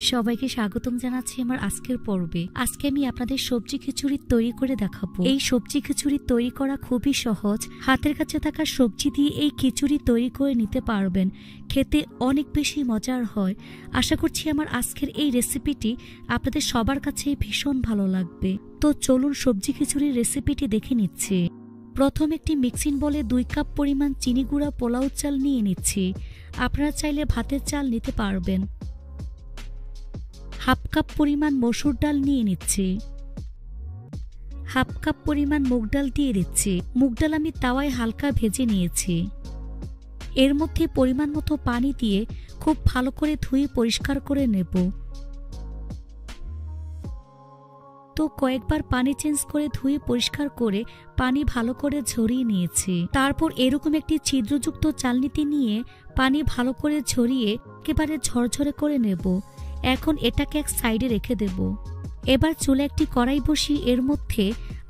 সবাইকে স্বাগতম জানাচ্ছি আমার আজকের পর্বে। আজকে আমি আপনাদের সবজি খিচুড়ি তৈরি করে দেখাবো। এই সবজি খিচুড়ি তৈরি করা খুবই সহজ। হাতের কাছে থাকা সবজি দিয়ে এই খিচুড়ি তৈরি করে নিতে পারবেন। খেতে অনেক বেশি মজার হয়। আশা করছি আমার আজকের এই রেসিপিটি আপনাদের সবার কাছে ভীষণ ভালো লাগবে। তো চলুন সবজি খিচুড়ির রেসিপিটি দেখে নিচ্ছি। প্রথম একটি মিক্সিং বলে 2 কাপ পরিমাণ চিনি গুঁড়া পোলাও চাল নিয়ে নিচ্ছি। আপনারা চাইলে ভাতের চাল নিতে পারবেন। হাফ কাপ পরিমাণ মসুর ডাল নিয়ে নিচ্ছি। হাফ কাপ পরিমাণ মুগ ডাল দিয়ে দিচ্ছি। মুগ ডাল আমি তাওয়ায় হালকা ভেজে নিয়েছি। এর মধ্যে পরিমাণ মতো পানি দিয়ে খুব ভালো করে ধুয়ে পরিষ্কার করে নেব। তো কয়েকবার পানি চেঞ্জ করে ধুয়ে পরিষ্কার করে পানি ভালো করে ঝরিয়ে নিয়েছি। তারপর এরকম একটি ছিদ্রযুক্ত চালনিতে নিয়ে পানি ভালো করে ঝরিয়ে একেবারে ঝরঝরে করে নেব। এখন এটাকে এক সাইডে রেখে দেব। এবার চুলে একটি কড়াই বসিয়ে এর মধ্যে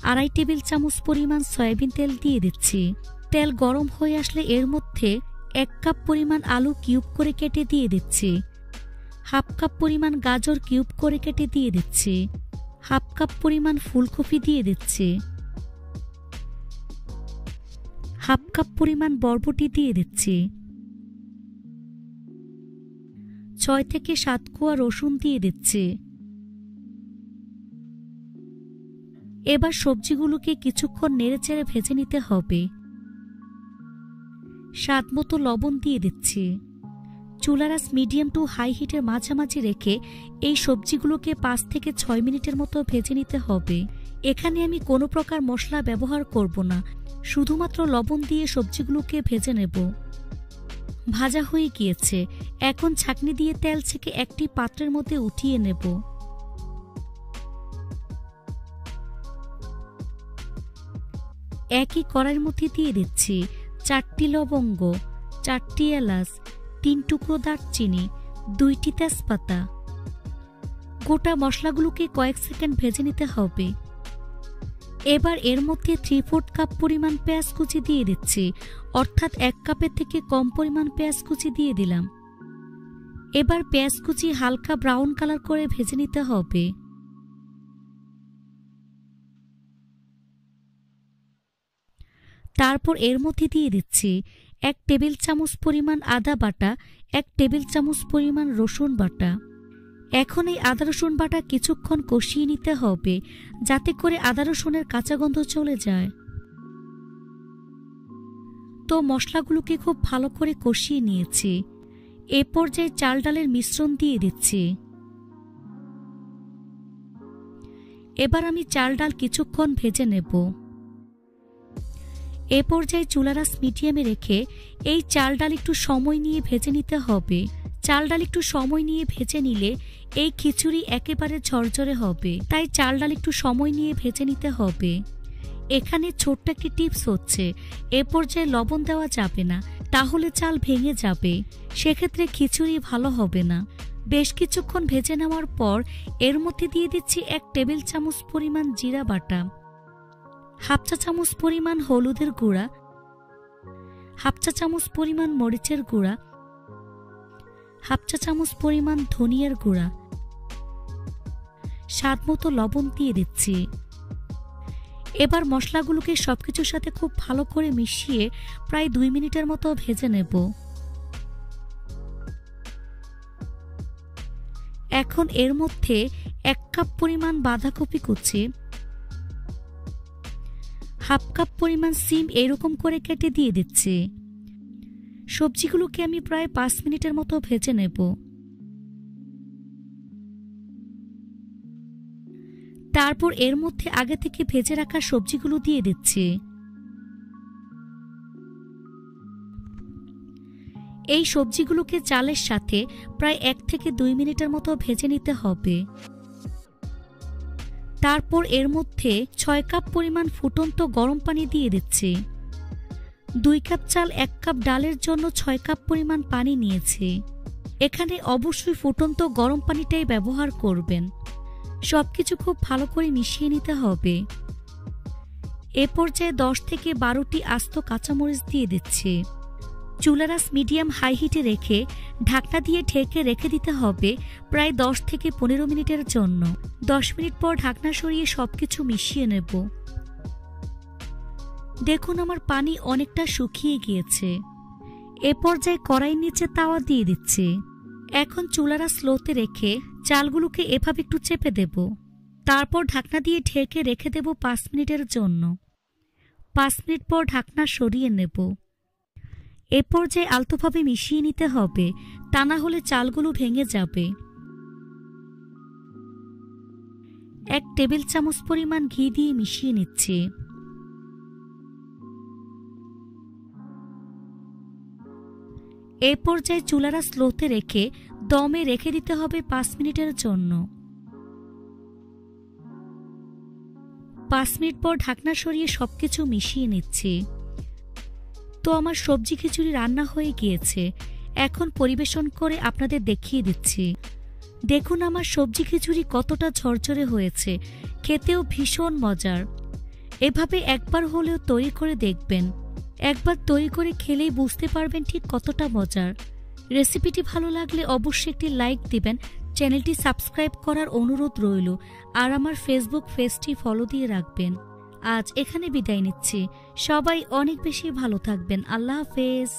2.5 টেবিল চামচ পরিমাণ সয়াবিন তেল দিয়ে দিচ্ছি। তেল গরম হয়ে আসলে এর মধ্যে 1 কাপ পরিমাণ আলু কিউব করে কেটে দিয়ে দিচ্ছি। হাফ কাপ পরিমাণ গাজর কিউব করে কেটে দিয়ে দিচ্ছি। হাফ কাপ পরিমাণ ফুলকপি দিয়ে দিচ্ছি। হাফ কাপ পরিমাণ বরবটি দিয়ে দিচ্ছি। 6 থেকে 7 কোয়া রসুন দিয়ে দিচ্ছি। এবার সবজিগুলোকে কিছুক্ষণ নেড়েচেড়ে ভেজে নিতে হবে। স্বাদ মতো লবণ দিয়ে দিচ্ছি। চুলার আঁচ মিডিয়াম টু হাই হিটের মাঝামাঝি রেখে এই সবজিগুলোকে 5 থেকে 6 মিনিটের মতো ভেজে নিতে হবে। এখানে আমি কোনো প্রকার মশলা ব্যবহার করব না, শুধুমাত্র লবণ দিয়ে সবজিগুলোকে ভেজে নেব। ভাজা হয়ে গিয়েছে। এখন ছাঁকনি দিয়ে তেল ছেঁকে একটি পাত্রের মধ্যে উঠিয়ে নেব। একই কড়াইয়ের মধ্যে দিয়ে দিচ্ছি 4টি লবঙ্গ, 4টি এলাচ, 3 টুকরো দারচিনি, 2টি তেজপাতা। গোটা মশলাগুলোকে কয়েক সেকেন্ড ভেজে নিতে হবে। এবার এর মধ্যে 3/4 কাপ পরিমাণ পেঁয়াজ কুচি দিয়ে দিচ্ছি, অর্থাৎ 1 কাপের থেকে কম পরিমাণ পেঁয়াজ কুচি দিয়ে দিলাম। এবার পেঁয়াজ কুচি হালকা ব্রাউন কালার করে ভেজে নিতে হবে। তারপর এর মধ্যে দিয়ে দিচ্ছি 1 টেবিল চামচ পরিমাণ আদা বাটা, 1 টেবিল চামচ পরিমাণ রসুন বাটা। এখন এই আদা রসুন বাটা কিছুক্ষণ কষিয়ে নিতে হবে, যাতে করে আদা রসুনের কাঁচা গন্ধ চলে যায়। তো মশলাগুলোকে খুব ভালো করে কষিয়ে নিয়েছি। এ পর্যায়ে চাল ডালের মিশ্রণ দিয়ে দিচ্ছি। এবার আমি চাল ডাল কিছুক্ষণ ভেজে নেব। এ পর্যায়ে চুলার আঁচ মিডিয়ামে রেখে এই চাল ডাল একটু সময় নিয়ে ভেজে নিতে হবে। চাল ডাল একটু সময় নিয়ে ভেজে নিলে এই খিচুড়ি একেবারে ঝরঝরে হবে, তাই চাল ডাল একটু সময় নিয়ে ভেজে নিতে হবে। এখানে ছোট্ট একটি টিপস হচ্ছে, এ পর্যায়ে লবণ দেওয়া যাবে না, তাহলে চাল ভেঙে যাবে, সেক্ষেত্রে খিচুড়ি ভালো হবে না। বেশ কিছুক্ষণ ভেজে নেওয়ার পর এর মধ্যে দিয়ে দিচ্ছি 1 টেবিল চামচ পরিমাণ জিরা বাটা, হাফ চা চামচ পরিমাণ হলুদের গুঁড়া, হাফ চা চামচ পরিমাণ মরিচের গুঁড়া, হাফ চা চামচ পরিমাণ ধনিয়ার গুঁড়া, স্বাদ মতো লবণ দিয়ে দিচ্ছি। এবার মশলাগুলোকে সবকিছুর সাথে খুব ভালো করে মিশিয়ে প্রায় 2 মিনিটের মতো ভেজে নেব। এখন এর মধ্যে 1 কাপ পরিমাণ বাঁধাকপি কুচি, হাফ কাপ পরিমাণ সিম এরকম করে কেটে দিয়ে দিচ্ছি। সবজিগুলোকে আমি প্রায় 5 মিনিটের মতো ভেজে নেব। তারপর এর মধ্যে আগে থেকে ভেজে রাখা সবজিগুলো দিয়ে দিচ্ছি। এই সবজিগুলোকে চালের সাথে প্রায় 1 থেকে 2 মিনিটের মতো ভেজে নিতে হবে। তারপর এর মধ্যে 6 কাপ পরিমাণ ফুটন্ত গরম পানি দিয়ে দিচ্ছি। 2 কাপ চাল 1 কাপ ডালের জন্য 6 কাপ পরিমাণ পানি নিয়েছি। এখানে অবশ্যই ফুটন্ত গরম পানিটাই ব্যবহার করবেন। সবকিছু খুব ভালো করে মিশিয়ে নিতে হবে। এ পর্যায়ে 10 থেকে 12টি আস্ত কাঁচামরিচ দিয়ে দিচ্ছি। চুলারাস মিডিয়াম হাই হিটে রেখে ঢাকনা দিয়ে ঢেকে রেখে দিতে হবে প্রায় 10 থেকে 15 মিনিটের জন্য। 10 মিনিট পর ঢাকনা সরিয়ে সবকিছু মিশিয়ে নেব। দেখুন আমার পানি অনেকটা শুকিয়ে গিয়েছে। এ পর্যায়ে কড়াইয়ের নিচে তাওয়া দিয়ে দিচ্ছি। এখন চুলারা স্লোতে রেখে চালগুলোকে এভাবে একটু চেপে দেব। তারপর ঢাকনা দিয়ে ঢেকে রেখে দেব 5 মিনিটের জন্য। 5 মিনিট পর ঢাকনা সরিয়ে নেব। এ পর্যায়ে আলতোভাবে মিশিয়ে নিতে হবে, তা না হলে চালগুলো ভেঙে যাবে। 1 টেবিল চামচ পরিমাণ ঘি দিয়ে মিশিয়ে নিচ্ছি। এ পর্যায়ে চুলারা স্লোতে রেখে দমে রেখে দিতে হবে 5 মিনিটের জন্য। 5 মিনিট পর ঢাকনা সরিয়ে সবকিছু মিশিয়ে নিচ্ছি। তো আমার সবজি খিচুড়ি রান্না হয়ে গিয়েছে। এখন পরিবেশন করে আপনাদের দেখিয়ে দিচ্ছি। দেখুন আমার সবজি খিচুড়ি কতটা ঝরঝরে হয়েছে, খেতেও ভীষণ মজার। এভাবে একবার হলেও তৈরি করে দেখবেন। একবার তৈরি করে খেলেই বুঝতে পারবেন ঠিক কতটা মজার। রেসিপিটি ভালো লাগলে অবশ্যই একটি লাইক দিবেন, চ্যানেলটি সাবস্ক্রাইব করার অনুরোধ রইল, আর আমার ফেসবুক পেজটি ফলো দিয়ে রাখবেন। আজ এখানে বিদায় নিচ্ছি। সবাই অনেক বেশি ভালো থাকবেন। আল্লাহ হাফেজ।